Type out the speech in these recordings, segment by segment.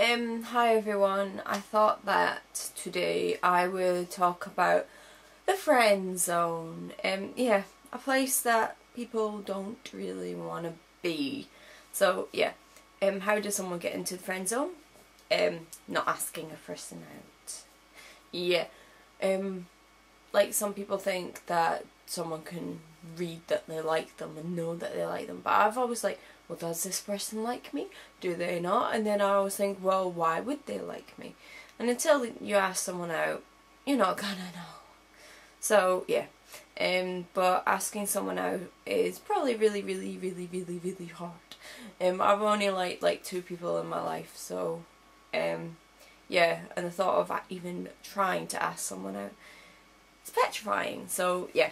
Hi everyone. I thought that today I would talk about the friend zone. Yeah, a place that people don't really want to be. So yeah, how does someone get into the friend zone? Not asking a person out. Yeah, like some people think that someone can read that they like them and know that they like them, but I've always like, well, does this person like me? Do they not? And then I always think, well, why would they like me? And until you ask someone out, you're not gonna know. So yeah, but asking someone out is probably really hard. I've only liked like 2 people in my life, so yeah, and the thought of even trying to ask someone out, it's petrifying. So yeah,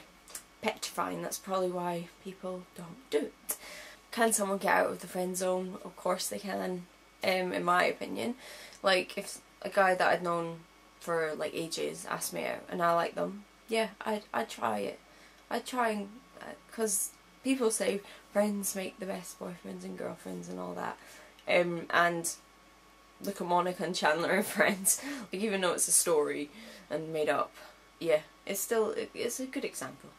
petrifying. That's probably why people don't do it. Can someone get out of the friend zone? Of course they can, in my opinion. Like, if a guy that I'd known for like ages asked me out and I like them, yeah, I'd try it. I'd try and, because people say friends make the best boyfriends and girlfriends and all that. And look at Monica and Chandler and Friends. Like, even though it's a story and made up, yeah, it's a good example.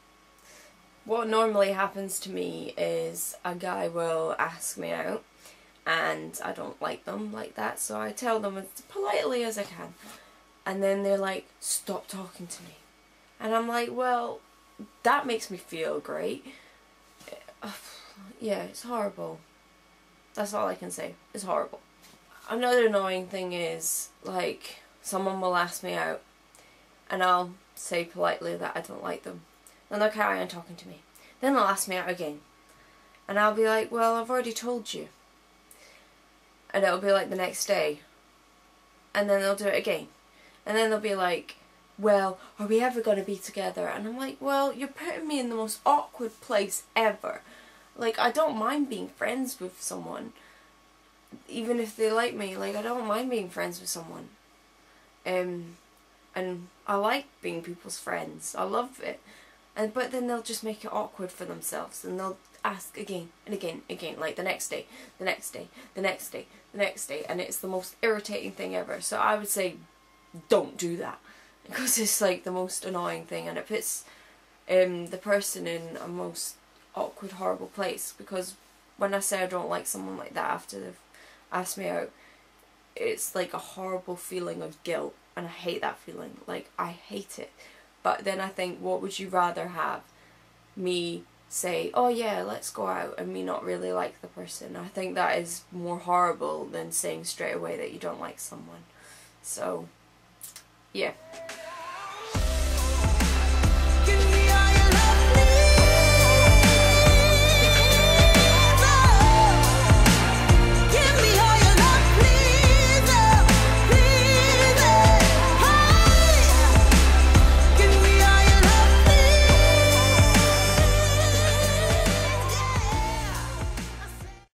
What normally happens to me is a guy will ask me out and I don't like them like that, so I tell them as politely as I can, and then they're like, stop talking to me. And I'm like, well, that makes me feel great. Yeah, it's horrible. That's all I can say. It's horrible. Another annoying thing is, like, someone will ask me out and I'll say politely that I don't like them. And they'll carry on talking to me. Then they'll ask me out again. And I'll be like, well, I've already told you. And it'll be like the next day. And then they'll do it again. And then they'll be like, well, are we ever going to be together? And I'm like, well, you're putting me in the most awkward place ever. Like, I don't mind being friends with someone. Even if they like me, like, I don't mind being friends with someone. And I like being people's friends. I love it. But then they'll just make it awkward for themselves, and they'll ask again and again and again, like the next day, the next day, the next day, the next day, and it's the most irritating thing ever. So I would say, don't do that, because it's like the most annoying thing, and it puts the person in a most awkward, horrible place. Because when I say I don't like someone like that after they've asked me out, it's like a horrible feeling of guilt, and I hate that feeling. Like, I hate it. But then I think, what would you rather have? Me say, oh yeah, let's go out, and me not really like the person? I think that is more horrible than saying straight away that you don't like someone. So, yeah.